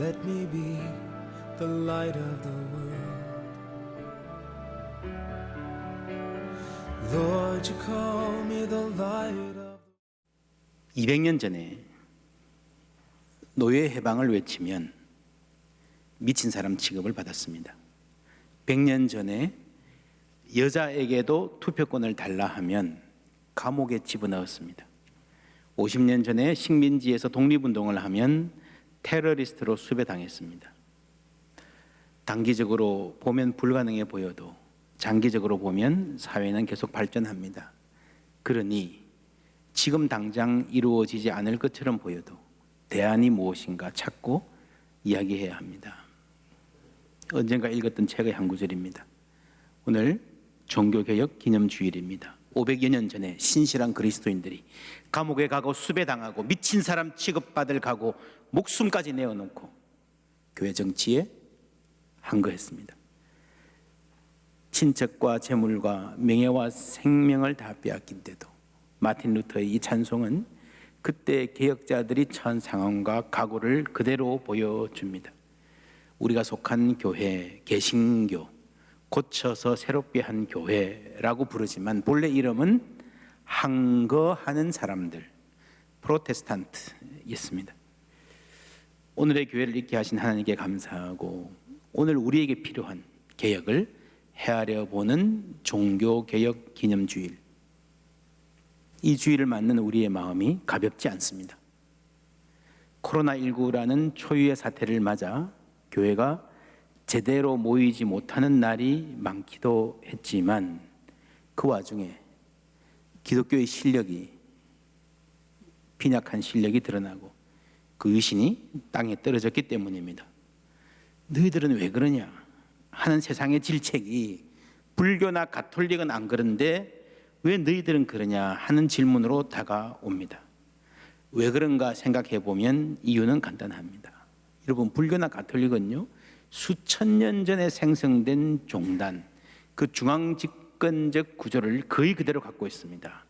let me be the light of the world. Lord, you call me the light of 200년 전에 노예 해방을 외치면 미친 사람 취급을 받았습니다. 100년 전에 여자에게도 투표권을 달라 하면 감옥에 집어넣었습니다. 50년 전에 식민지에서 독립운동을 하면 테러리스트로 수배당했습니다. 단기적으로 보면 불가능해 보여도 장기적으로 보면 사회는 계속 발전합니다. 그러니 지금 당장 이루어지지 않을 것처럼 보여도 대안이 무엇인가 찾고 이야기해야 합니다. 언젠가 읽었던 책의 한 구절입니다. 오늘 종교개혁 기념주일입니다. 500여 년 전에 신실한 그리스도인들이 감옥에 가고 수배당하고 미친 사람 취급받을 가고 목숨까지 내어놓고 교회 정치에 항거했습니다. 친척과 재물과 명예와 생명을 다 빼앗긴데도 마틴 루터의 이 찬송은 그때 개혁자들이 처한 상황과 각오를 그대로 보여줍니다. 우리가 속한 교회, 개신교, 고쳐서 새롭게 한 교회라고 부르지만 본래 이름은 항거하는 사람들, 프로테스탄트였습니다. 오늘의 교회를 있게 하신 하나님께 감사하고 오늘 우리에게 필요한 개혁을 헤아려 보는 종교개혁 기념주일, 이 주일을 맞는 우리의 마음이 가볍지 않습니다. 코로나19라는 초유의 사태를 맞아 교회가 제대로 모이지 못하는 날이 많기도 했지만 그 와중에 기독교의 실력이, 빈약한 실력이 드러나고 그 의신이 땅에 떨어졌기 때문입니다. 너희들은 왜 그러냐 하는 세상의 질책이 불교나 가톨릭은 안 그런데 왜 너희들은 그러냐 하는 질문으로 다가옵니다. 왜 그런가 생각해 보면 이유는 간단합니다. 여러분, 불교나 가톨릭은요, 수천 년 전에 생성된 종단, 그 중앙 집권적 구조를 거의 그대로 갖고 있습니다.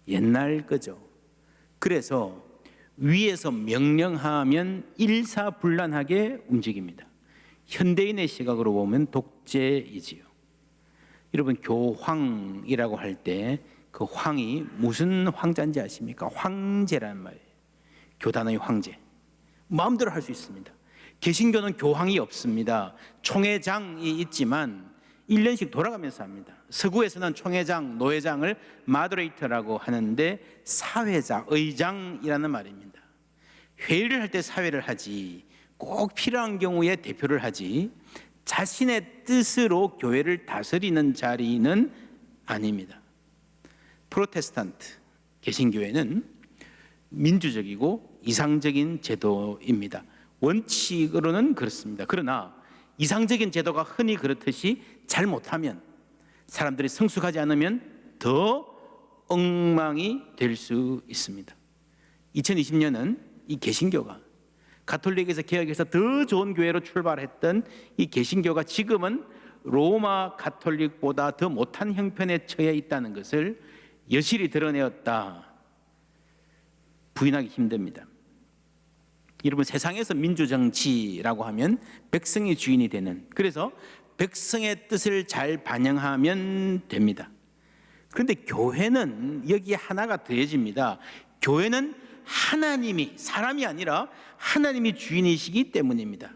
옛날 거죠. 그래서 위에서 명령하면 일사불란하게 움직입니다. 현대인의 시각으로 보면 독재이지요. 여러분, 교황이라고 할 때 그 황이 무슨 황자인지 아십니까? 황제란 말이에요. 교단의 황제. 마음대로 할 수 있습니다. 개신교는 교황이 없습니다. 총회장이 있지만 1년씩 돌아가면서 합니다. 서구에서는 총회장, 노회장을 마더레이터라고 하는데 사회자, 의장이라는 말입니다. 회의를 할 때 사회를 하지, 꼭 필요한 경우에 대표를 하지, 자신의 뜻으로 교회를 다스리는 자리는 아닙니다. 프로테스탄트, 개신교회는 민주적이고 이상적인 제도입니다. 원칙으로는 그렇습니다. 그러나 이상적인 제도가 흔히 그렇듯이 잘못하면, 사람들이 성숙하지 않으면 더 엉망이 될 수 있습니다. 2020년은 이 개신교가 가톨릭에서 개혁해서 더 좋은 교회로 출발했던 이 개신교가 지금은 로마 가톨릭보다 더 못한 형편에 처해 있다는 것을 여실히 드러내었다. 부인하기 힘듭니다. 여러분, 세상에서 민주정치라고 하면 백성이 주인이 되는, 그래서 백성의 뜻을 잘 반영하면 됩니다. 그런데 교회는 여기에 하나가 더해집니다. 교회는 하나님이, 사람이 아니라 하나님이 주인이시기 때문입니다.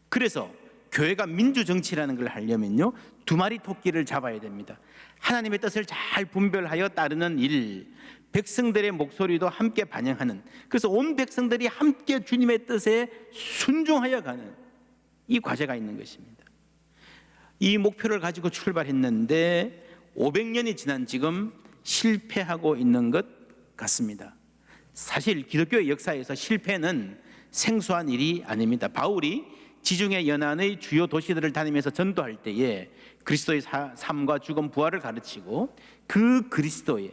그래서 교회가 민주정치라는 걸 하려면요, 두 마리 토끼를 잡아야 됩니다. 하나님의 뜻을 잘 분별하여 따르는 일, 백성들의 목소리도 함께 반영하는, 그래서 온 백성들이 함께 주님의 뜻에 순종하여 가는 이 과제가 있는 것입니다. 이 목표를 가지고 출발했는데 500년이 지난 지금 실패하고 있는 것 같습니다. 사실 기독교의 역사에서 실패는 생소한 일이 아닙니다. 바울이 지중해 연안의 주요 도시들을 다니면서 전도할 때에 그리스도의 삶과 죽음 부활을 가르치고 그 그리스도의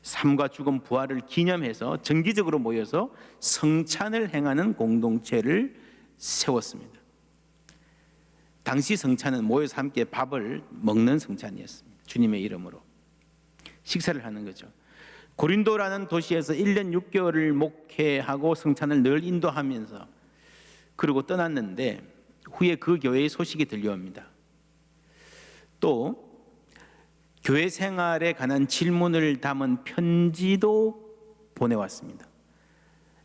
삶과 죽음 부활을 기념해서 정기적으로 모여서 성찬을 행하는 공동체를 세웠습니다. 당시 성찬은 모여서 함께 밥을 먹는 성찬이었습니다. 주님의 이름으로 식사를 하는 거죠. 고린도라는 도시에서 1년 6개월을 목회하고 성찬을 늘 인도하면서 그리고 떠났는데 후에 그 교회의 소식이 들려옵니다. 또 교회 생활에 관한 질문을 담은 편지도 보내왔습니다.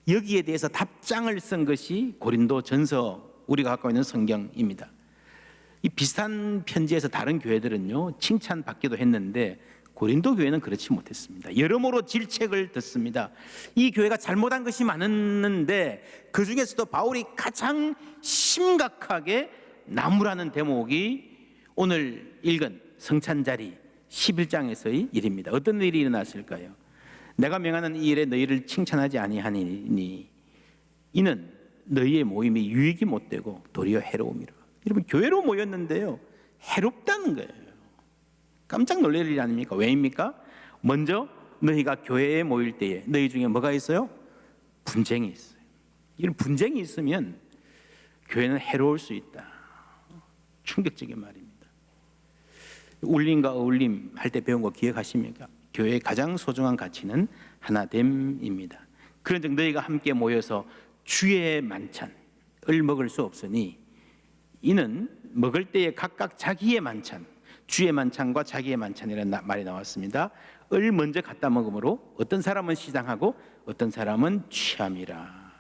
여기에 대해서 답장을 쓴 것이 고린도전서, 우리가 갖고 있는 성경입니다. 이 비슷한 편지에서 다른 교회들은요 칭찬받기도 했는데 고린도 교회는 그렇지 못했습니다. 여러모로 질책을 듣습니다. 이 교회가 잘못한 것이 많았는데 그 중에서도 바울이 가장 심각하게 나무라는 대목이 오늘 읽은 성찬자리 11장에서의 일입니다. 어떤 일이 일어났을까요? 내가 명하는 이 일에 너희를 칭찬하지 아니하니 이는 너희의 모임이 유익이 못되고 도리어 해로움이라. 여러분 교회로 모였는데요 해롭다는 거예요. 깜짝 놀랄 일 아닙니까? 왜입니까? 먼저 너희가 교회에 모일 때에 너희 중에 뭐가 있어요? 분쟁이 있어요. 이런 분쟁이 있으면 교회는 해로울 수 있다. 충격적인 말입니다. 울림과 어울림 할 때 배운 거 기억하십니까? 교회의 가장 소중한 가치는 하나됨입니다. 그런즉 너희가 함께 모여서 주의 만찬을 먹을 수 없으니 이는 먹을 때에 각각 자기의 만찬, 주의 만찬과 자기의 만찬이라는 말이 나왔습니다. 을 먼저 갖다 먹으므로 어떤 사람은 시장하고 어떤 사람은 취함이라.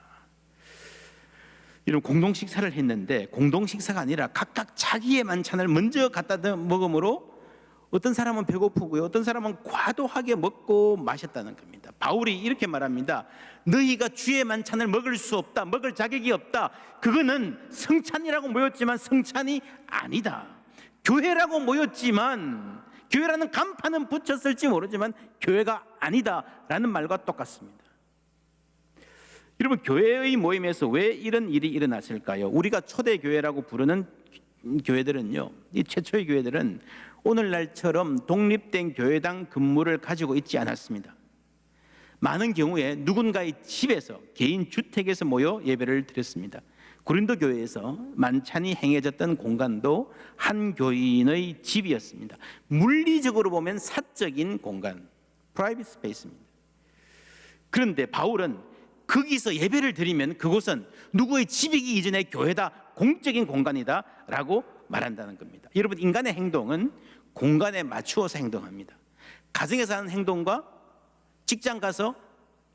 이런 공동 식사를 했는데 공동 식사가 아니라 각각 자기의 만찬을 먼저 갖다 먹으므로 어떤 사람은 배고프고요, 어떤 사람은 과도하게 먹고 마셨다는 겁니다. 바울이 이렇게 말합니다. 너희가 주의 만찬을 먹을 수 없다, 먹을 자격이 없다. 그거는 성찬이라고 모였지만 성찬이 아니다. 교회라고 모였지만 교회라는 간판은 붙였을지 모르지만 교회가 아니다라는 말과 똑같습니다. 여러분 교회의 모임에서 왜 이런 일이 일어났을까요? 우리가 초대교회라고 부르는 교회들은요, 이 최초의 교회들은 오늘날처럼 독립된 교회당 근무를 가지고 있지 않았습니다. 많은 경우에 누군가의 집에서, 개인 주택에서 모여 예배를 드렸습니다. 고린도 교회에서 만찬이 행해졌던 공간도 한 교인의 집이었습니다. 물리적으로 보면 사적인 공간, 프라이빗 스페이스입니다. 그런데 바울은 거기서 예배를 드리면 그곳은 누구의 집이기 이전에 교회다, 공적인 공간이다 라고 말한다는 겁니다. 여러분 인간의 행동은 공간에 맞추어서 행동합니다. 가정에서 하는 행동과 직장 가서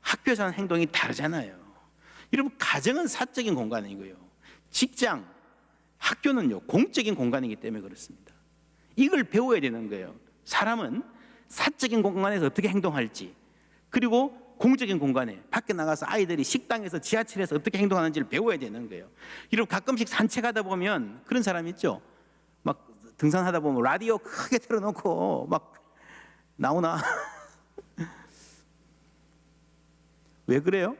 학교에서 하는 행동이 다르잖아요. 여러분 가정은 사적인 공간이고요, 직장, 학교는요 공적인 공간이기 때문에 그렇습니다. 이걸 배워야 되는 거예요. 사람은 사적인 공간에서 어떻게 행동할지, 그리고 공적인 공간에 밖에 나가서 아이들이 식당에서 지하철에서 어떻게 행동하는지를 배워야 되는 거예요. 여러분 가끔씩 산책하다 보면 그런 사람 있죠. 막 등산하다 보면 라디오 크게 틀어놓고 막 나오나 왜 그래요?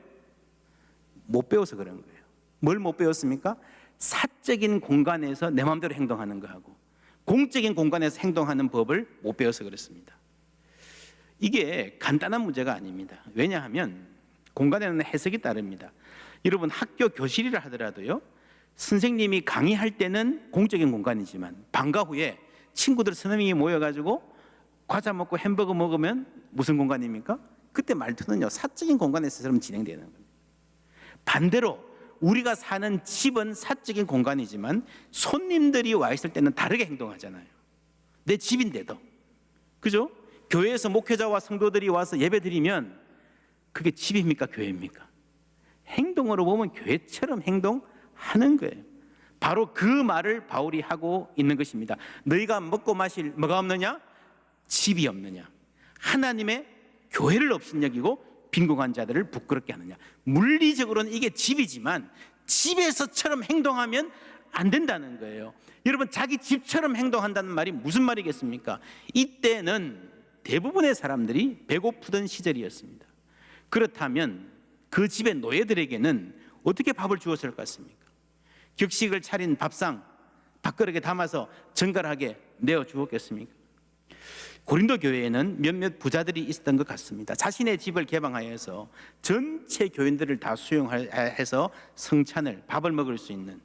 못 배워서 그런 거예요. 뭘 못 배웠습니까? 사적인 공간에서 내 마음대로 행동하는 거하고 공적인 공간에서 행동하는 법을 못 배워서 그렇습니다. 이게 간단한 문제가 아닙니다. 왜냐하면 공간에는 해석이 따릅니다. 여러분 학교 교실이라 하더라도요, 선생님이 강의할 때는 공적인 공간이지만 방과 후에 친구들 서너 명이 모여가지고 과자 먹고 햄버거 먹으면 무슨 공간입니까? 그때 말투는요 사적인 공간에서 진행되는 겁니다. 반대로 우리가 사는 집은 사적인 공간이지만 손님들이 와 있을 때는 다르게 행동하잖아요. 내 집인데도, 그죠? 교회에서 목회자와 성도들이 와서 예배 드리면 그게 집입니까? 교회입니까? 행동으로 보면 교회처럼 행동하는 거예요. 바로 그 말을 바울이 하고 있는 것입니다. 너희가 먹고 마실 뭐가 없느냐? 집이 없느냐? 하나님의 교회를 업신여기고 빈궁한 자들을 부끄럽게 하느냐? 물리적으로는 이게 집이지만 집에서처럼 행동하면 안 된다는 거예요. 여러분 자기 집처럼 행동한다는 말이 무슨 말이겠습니까? 이때는 대부분의 사람들이 배고프던 시절이었습니다. 그렇다면 그 집의 노예들에게는 어떻게 밥을 주었을 것 같습니까? 격식을 차린 밥상 밥그릇에 담아서 정갈하게 내어 주었겠습니까? 고린도 교회에는 몇몇 부자들이 있었던 것 같습니다. 자신의 집을 개방하여서 전체 교인들을 다 수용해서 성찬을, 밥을 먹을 수 있는,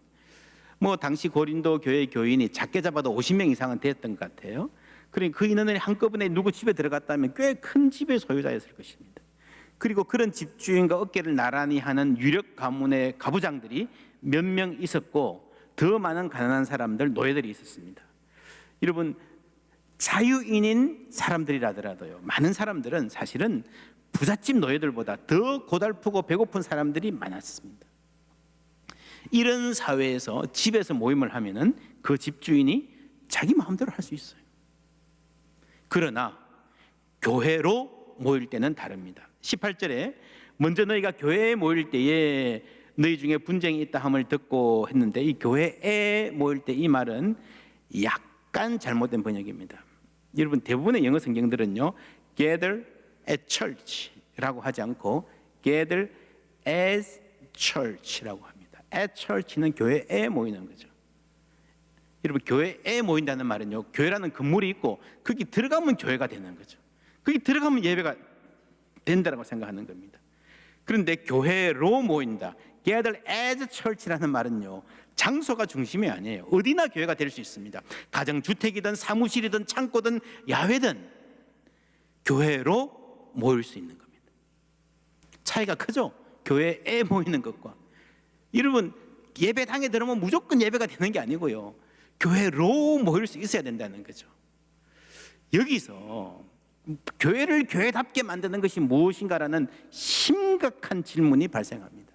당시 고린도 교회 교인이 작게 잡아도 50명 이상은 됐던 것 같아요. 그러니 그 인원이 한꺼번에 누구 집에 들어갔다면 꽤 큰 집의 소유자였을 것입니다. 그리고 그런 집주인과 어깨를 나란히 하는 유력 가문의 가부장들이 몇 명 있었고 더 많은 가난한 사람들, 노예들이 있었습니다. 여러분, 자유인인 사람들이라더라도요, 많은 사람들은 사실은 부잣집 노예들보다 더 고달프고 배고픈 사람들이 많았습니다. 이런 사회에서 집에서 모임을 하면은 그 집주인이 자기 마음대로 할 수 있어요. 그러나 교회로 모일 때는 다릅니다. 18절에 먼저 너희가 교회에 모일 때에 너희 중에 분쟁이 있다 함을 듣고 했는데, 이 교회에 모일 때 이 말은 약간 잘못된 번역입니다. 여러분, 대부분의 영어 성경들은요, gather at church라고 하지 않고 gather as church라고 합니다. at church는 교회에 모이는 거죠. 여러분, 교회에 모인다는 말은요, 교회라는 건물이 있고 거기 들어가면 교회가 되는 거죠. 거기 들어가면 예배가 된다고 생각하는 겁니다. 그런데 교회로 모인다, gather as church라는 말은요, 장소가 중심이 아니에요. 어디나 교회가 될 수 있습니다. 가정주택이든 사무실이든 창고든 야외든 교회로 모일 수 있는 겁니다. 차이가 크죠? 교회에 모이는 것과. 여러분, 예배당에 들어오면 무조건 예배가 되는 게 아니고요, 교회로 모일 수 있어야 된다는 거죠. 여기서 교회를 교회답게 만드는 것이 무엇인가라는 심각한 질문이 발생합니다.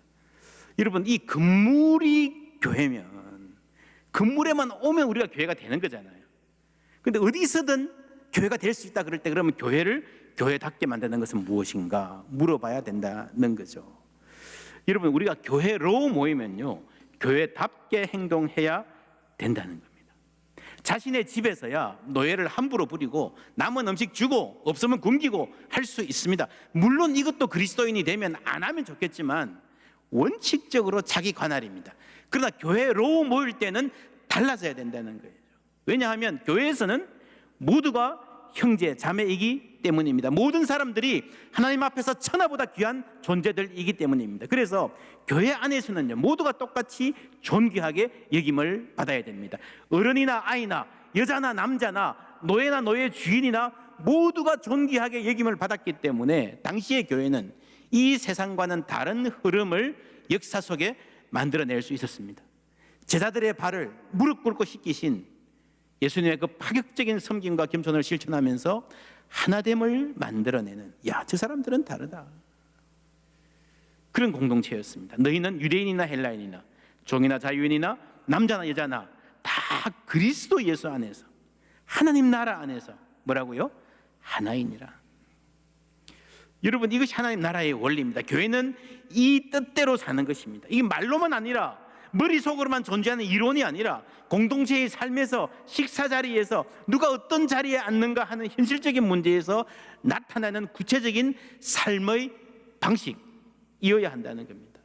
여러분, 이 건물이 교회면 건물에만 오면 우리가 교회가 되는 거잖아요. 근데 어디서든 교회가 될 수 있다 그럴 때, 그러면 교회를 교회답게 만드는 것은 무엇인가 물어봐야 된다는 거죠. 여러분, 우리가 교회로 모이면요, 교회답게 행동해야 된다는 겁니다. 자신의 집에서야 노예를 함부로 부리고 남은 음식 주고 없으면 굶기고 할 수 있습니다. 물론 이것도 그리스도인이 되면 안 하면 좋겠지만 원칙적으로 자기 관할입니다. 그러나 교회로 모일 때는 달라져야 된다는 거예요. 왜냐하면 교회에서는 모두가 형제 자매이기 때문입니다. 모든 사람들이 하나님 앞에서 천하보다 귀한 존재들이기 때문입니다. 그래서 교회 안에서는요, 모두가 똑같이 존귀하게 여김을 받아야 됩니다. 어른이나 아이나 여자나 남자나 노예나 노예 주인이나 모두가 존귀하게 여김을 받았기 때문에 당시의 교회는 이 세상과는 다른 흐름을 역사 속에 만들어낼 수 있었습니다. 제자들의 발을 무릎 꿇고 씻기신 예수님의 그 파격적인 섬김과 겸손을 실천하면서 하나됨을 만들어내는, 저 사람들은 다르다, 그런 공동체였습니다. 너희는 유대인이나 헬라인이나 종이나 자유인이나 남자나 여자나 다 그리스도 예수 안에서 하나님 나라 안에서 뭐라고요? 하나이니라. 여러분, 이것이 하나님 나라의 원리입니다. 교회는 이 뜻대로 사는 것입니다. 이게 말로만 아니라 머릿속으로만 존재하는 이론이 아니라 공동체의 삶에서, 식사 자리에서, 누가 어떤 자리에 앉는가 하는 현실적인 문제에서 나타나는 구체적인 삶의 방식이어야 한다는 겁니다.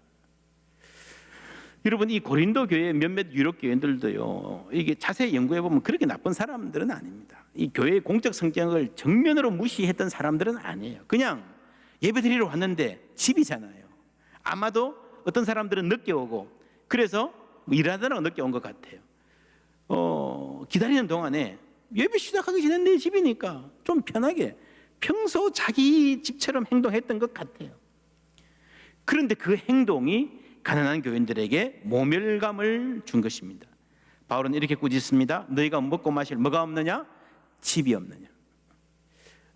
여러분, 이 고린도 교회 몇몇 유럽 교회들도요, 이게 자세히 연구해 보면 그렇게 나쁜 사람들은 아닙니다. 이 교회의 공적 성격을 정면으로 무시했던 사람들은 아니에요. 그냥 예배드리러 왔는데 집이잖아요. 아마도 어떤 사람들은 늦게 오고, 그래서 일하느라고 늦게 온 것 같아요. 기다리는 동안에 예배 시작하기 전에 내 집이니까 좀 편하게 평소 자기 집처럼 행동했던 것 같아요. 그런데 그 행동이 가난한 교인들에게 모멸감을 준 것입니다. 바울은 이렇게 꾸짖습니다. 너희가 먹고 마실 뭐가 없느냐? 집이 없느냐?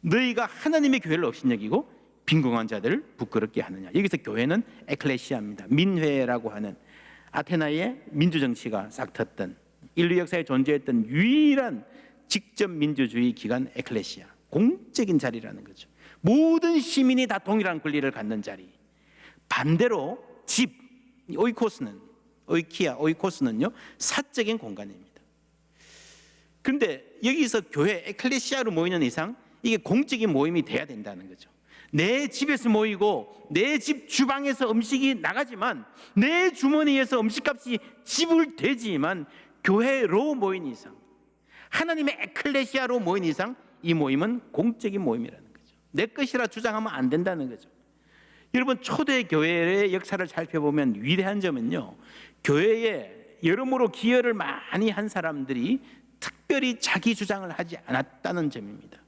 너희가 하나님의 교회를 업신여기고 빈궁한 자들을 부끄럽게 하느냐? 여기서 교회는 에클레시아입니다. 민회라고 하는 아테나의 민주정치가 싹텄던, 인류 역사에 존재했던 유일한 직접 민주주의 기관 에클레시아, 공적인 자리라는 거죠. 모든 시민이 다 동일한 권리를 갖는 자리. 반대로 집, 오이코스는요, 사적인 공간입니다. 그런데 여기서 교회 에클레시아로 모이는 이상 이게 공적인 모임이 돼야 된다는 거죠. 내 집에서 모이고 내 집 주방에서 음식이 나가지만 내 주머니에서 음식값이 지불되지만 교회로 모인 이상, 하나님의 에클레시아로 모인 이상 이 모임은 공적인 모임이라는 거죠. 내 것이라 주장하면 안 된다는 거죠. 여러분, 초대 교회의 역사를 살펴보면 위대한 점은요, 교회에 여러모로 기여를 많이 한 사람들이 특별히 자기 주장을 하지 않았다는 점입니다.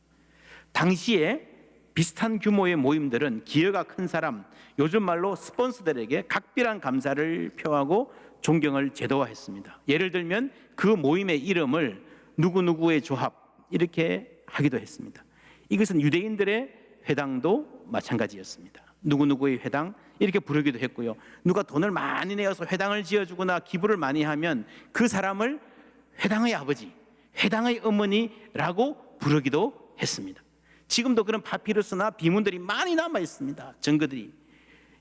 당시에 비슷한 규모의 모임들은 기여가 큰 사람, 요즘 말로 스폰서들에게 각별한 감사를 표하고 존경을 제도화했습니다. 예를 들면 그 모임의 이름을 누구누구의 조합 이렇게 하기도 했습니다. 이것은 유대인들의 회당도 마찬가지였습니다. 누구누구의 회당 이렇게 부르기도 했고요. 누가 돈을 많이 내어서 회당을 지어주거나 기부를 많이 하면 그 사람을 회당의 아버지, 회당의 어머니라고 부르기도 했습니다. 지금도 그런 파피루스나 비문들이 많이 남아 있습니다. 증거들이.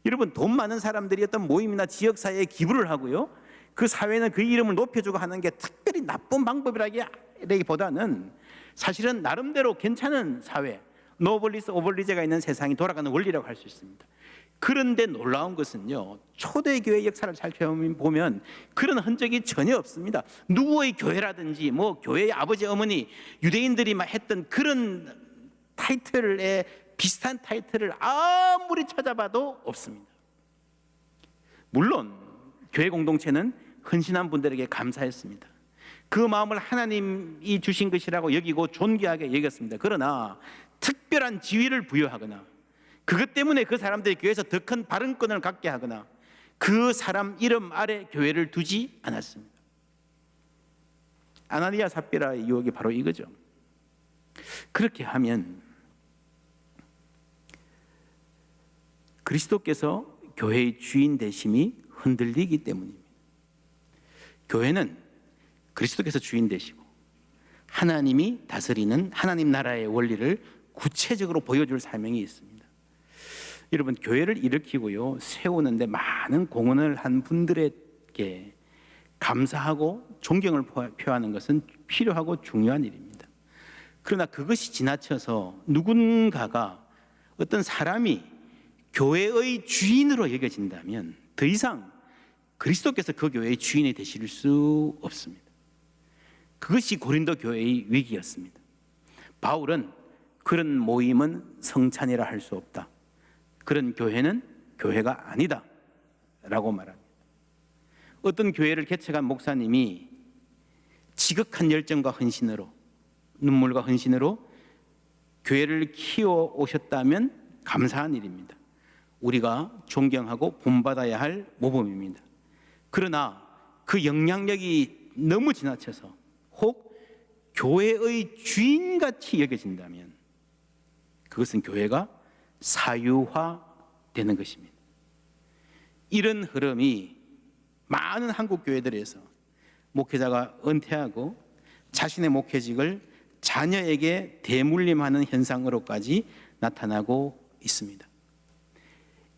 여러분, 돈 많은 사람들이 어떤 모임이나 지역사회에 기부를 하고요, 그 사회는 그 이름을 높여주고 하는 게 특별히 나쁜 방법이라기보다는 사실은 나름대로 괜찮은 사회, 노블리스 오블리제가 있는 세상이 돌아가는 원리라고 할 수 있습니다. 그런데 놀라운 것은요, 초대교회 역사를 살펴보면 그런 흔적이 전혀 없습니다. 누구의 교회라든지 뭐 교회의 아버지 어머니 유대인들이 막 했던 그런 타이틀에 비슷한 타이틀을 아무리 찾아봐도 없습니다. 물론 교회 공동체는 헌신한 분들에게 감사했습니다. 그 마음을 하나님이 주신 것이라고 여기고 존귀하게 여겼습니다. 그러나 특별한 지위를 부여하거나 그것 때문에 그 사람들이 교회에서 더 큰 발언권을 갖게 하거나 그 사람 이름 아래 교회를 두지 않았습니다. 아나니아 삽비라의 유혹이 바로 이거죠. 그렇게 하면 그리스도께서 교회의 주인 되심이 흔들리기 때문입니다. 교회는 그리스도께서 주인 되시고 하나님이 다스리는 하나님 나라의 원리를 구체적으로 보여줄 사명이 있습니다. 여러분, 교회를 일으키고요, 세우는데 많은 공헌을 한 분들에게 감사하고 존경을 표하는 것은 필요하고 중요한 일입니다. 그러나 그것이 지나쳐서 누군가가 어떤 사람이 교회의 주인으로 여겨진다면 더 이상 그리스도께서 그 교회의 주인이 되실 수 없습니다. 그것이 고린도 교회의 위기였습니다. 바울은 그런 모임은 성찬이라 할 수 없다, 그런 교회는 교회가 아니다 라고 말합니다. 어떤 교회를 개척한 목사님이 지극한 열정과 헌신으로, 눈물과 헌신으로 교회를 키워 오셨다면 감사한 일입니다. 우리가 존경하고 본받아야 할 모범입니다. 그러나 그 영향력이 너무 지나쳐서 혹 교회의 주인같이 여겨진다면 그것은 교회가 사유화되는 것입니다. 이런 흐름이 많은 한국 교회들에서 목회자가 은퇴하고 자신의 목회직을 자녀에게 대물림하는 현상으로까지 나타나고 있습니다.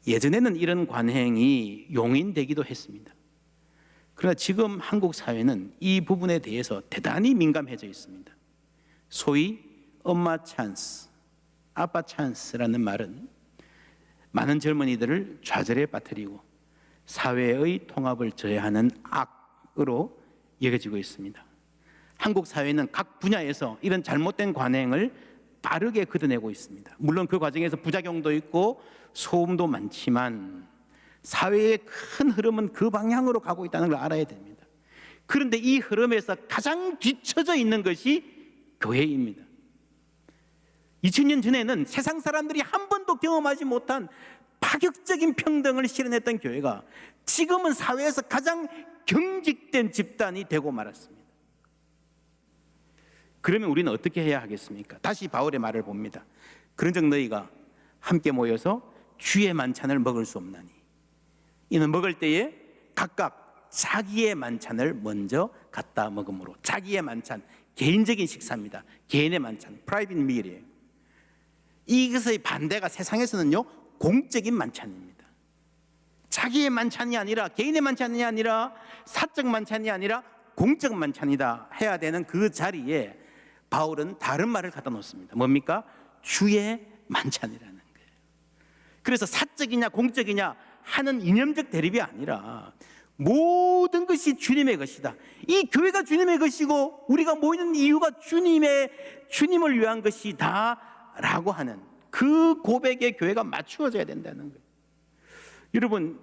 예전에는 이런 관행이 용인되기도 했습니다. 그러나 지금 한국 사회는 이 부분에 대해서 대단히 민감해져 있습니다. 소위 엄마 찬스, 아빠 찬스라는 말은 많은 젊은이들을 좌절에 빠뜨리고 사회의 통합을 저해하는 악으로 여겨지고 있습니다. 한국 사회는 각 분야에서 이런 잘못된 관행을 빠르게 걷어내고 있습니다. 물론 그 과정에서 부작용도 있고 소음도 많지만 사회의 큰 흐름은 그 방향으로 가고 있다는 걸 알아야 됩니다. 그런데 이 흐름에서 가장 뒤처져 있는 것이 교회입니다. 2000년 전에는 세상 사람들이 한 번도 경험하지 못한 파격적인 평등을 실현했던 교회가 지금은 사회에서 가장 경직된 집단이 되고 말았습니다. 그러면 우리는 어떻게 해야 하겠습니까? 다시 바울의 말을 봅니다. 그런즉 너희가 함께 모여서 주의 만찬을 먹을 수 없나니 이는 먹을 때에 각각 자기의 만찬을 먼저 갖다 먹음으로. 자기의 만찬, 개인적인 식사입니다. 개인의 만찬, 프라이빗 밀이에요. 이것의 반대가 세상에서는요, 공적인 만찬입니다. 자기의 만찬이 아니라, 개인의 만찬이 아니라, 사적 만찬이 아니라 공적 만찬이다 해야 되는 그 자리에 바울은 다른 말을 갖다 놓습니다. 뭡니까? 주의 만찬이라는 거예요. 그래서 사적이냐 공적이냐 하는 이념적 대립이 아니라 모든 것이 주님의 것이다. 이 교회가 주님의 것이고 우리가 모이는 이유가 주님을 위한 것이다 라고 하는 그 고백에 교회가 맞추어져야 된다는 거예요. 여러분,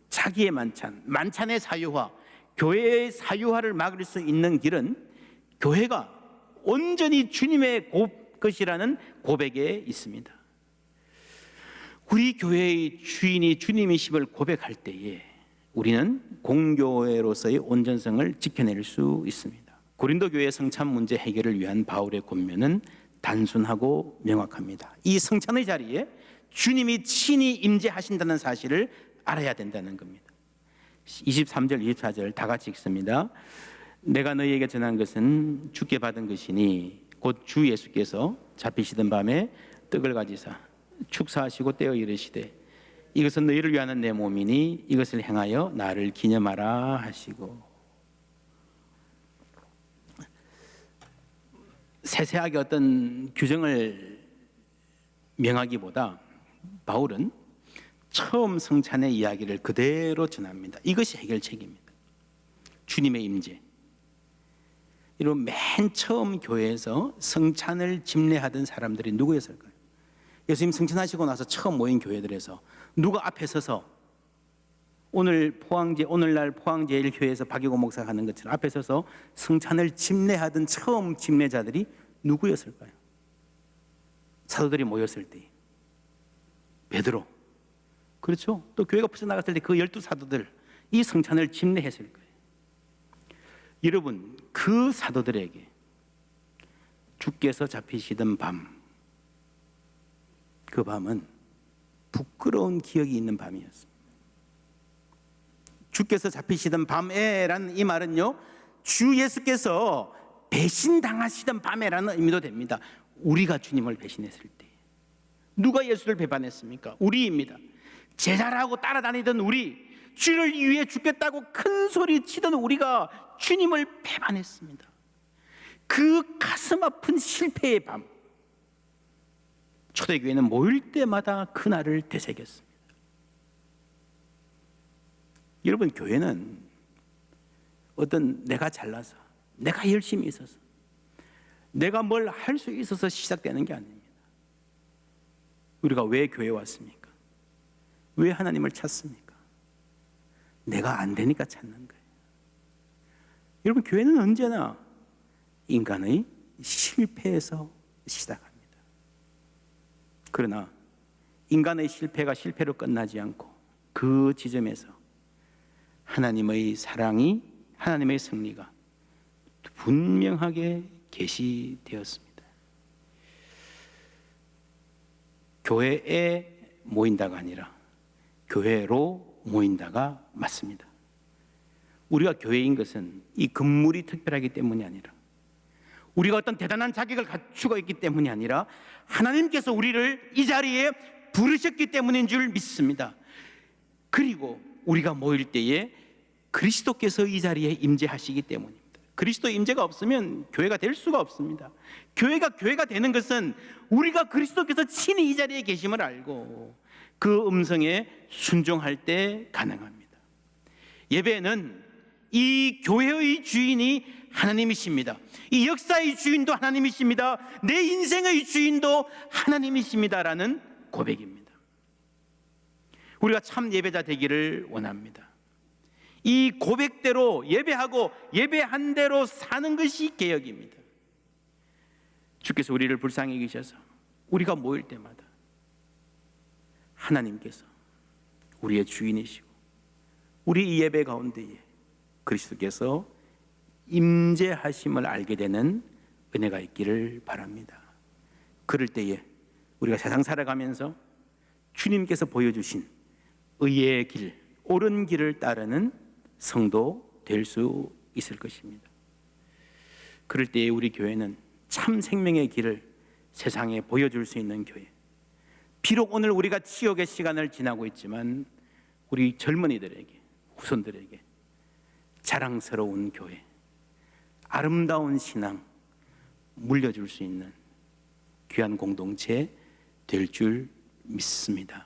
자기의 만찬, 만찬의 사유화, 교회의 사유화를 막을 수 있는 길은 교회가 온전히 주님의 것이라는 고백에 있습니다. 우리 교회의 주인이 주님이심을 고백할 때에 우리는 공교회로서의 온전성을 지켜낼 수 있습니다. 고린도 교회 성찬 문제 해결을 위한 바울의 권면은 단순하고 명확합니다. 이 성찬의 자리에 주님이 친히 임재하신다는 사실을 알아야 된다는 겁니다. 23절, 24절 다 같이 읽습니다. 내가 너희에게 전한 것은 주께 받은 것이니 곧 주 예수께서 잡히시던 밤에 떡을 가지사 축사하시고 떼어 이르시되 이것은 너희를 위하는 내 몸이니 이것을 행하여 나를 기념하라 하시고. 세세하게 어떤 규정을 명하기보다 바울은 처음 성찬의 이야기를 그대로 전합니다. 이것이 해결책입니다. 주님의 임재. 이런 맨 처음 교회에서 성찬을 집례하던 사람들이 누구였을까요? 예수님 성찬하시고 나서 처음 모인 교회들에서 누가 앞에 서서 오늘날 포항제일교회에서 박유고 목사가 하는 것처럼 앞에 서서 성찬을 집례하던 처음 집례자들이 누구였을까요? 사도들이 모였을 때 베드로, 그렇죠? 또 교회가 퍼져나갔을 때 그 12사도들 이 성찬을 집례했을 거예요. 여러분, 그 사도들에게 주께서 잡히시던 밤, 그 밤은 부끄러운 기억이 있는 밤이었습니다. 주께서 잡히시던 밤에라는 이 말은요, 주 예수께서 배신당하시던 밤에라는 의미도 됩니다. 우리가 주님을 배신했을 때 누가 예수를 배반했습니까? 우리입니다. 제자라고 따라다니던 우리, 주를 위해 죽겠다고 큰 소리 치던 우리가 주님을 배반했습니다. 그 가슴 아픈 실패의 밤, 초대교회는 모일 때마다 그날을 되새겼습니다. 여러분, 교회는 어떤 내가 잘나서, 내가 열심히 있어서, 내가 뭘 할 수 있어서 시작되는 게 아닙니다. 우리가 왜 교회에 왔습니까? 왜 하나님을 찾습니까? 내가 안 되니까 찾는 거예요. 여러분, 교회는 언제나 인간의 실패에서 시작합니다. 그러나 인간의 실패가 실패로 끝나지 않고 그 지점에서 하나님의 사랑이, 하나님의 승리가 분명하게 계시되었습니다. 교회에 모인다가 아니라 교회로 모인다가 맞습니다. 우리가 교회인 것은 이 건물이 특별하기 때문이 아니라, 우리가 어떤 대단한 자격을 갖추고 있기 때문이 아니라 하나님께서 우리를 이 자리에 부르셨기 때문인 줄 믿습니다. 그리고 우리가 모일 때에 그리스도께서 이 자리에 임재하시기 때문입니다. 그리스도 임재가 없으면 교회가 될 수가 없습니다. 교회가 되는 것은 우리가 그리스도께서 친히 이 자리에 계심을 알고 그 음성에 순종할 때 가능합니다. 예배는 이 교회의 주인이 하나님이십니다. 이 역사의 주인도 하나님이십니다. 내 인생의 주인도 하나님이십니다라는 고백입니다. 우리가 참 예배자 되기를 원합니다. 이 고백대로 예배하고 예배한 대로 사는 것이 개혁입니다. 주께서 우리를 불쌍히 여기셔서 우리가 모일 때마다 하나님께서 우리의 주인이시고 우리 이 예배 가운데에 그리스도께서 임재하심을 알게 되는 은혜가 있기를 바랍니다. 그럴 때에 우리가 세상 살아가면서 주님께서 보여주신 의의 길, 옳은 길을 따르는 성도 될 수 있을 것입니다. 그럴 때에 우리 교회는 참 생명의 길을 세상에 보여줄 수 있는 교회. 비록 오늘 우리가 치욕의 시간을 지나고 있지만 우리 젊은이들에게, 후손들에게 자랑스러운 교회, 아름다운 신앙 물려줄 수 있는 귀한 공동체 될 줄 믿습니다.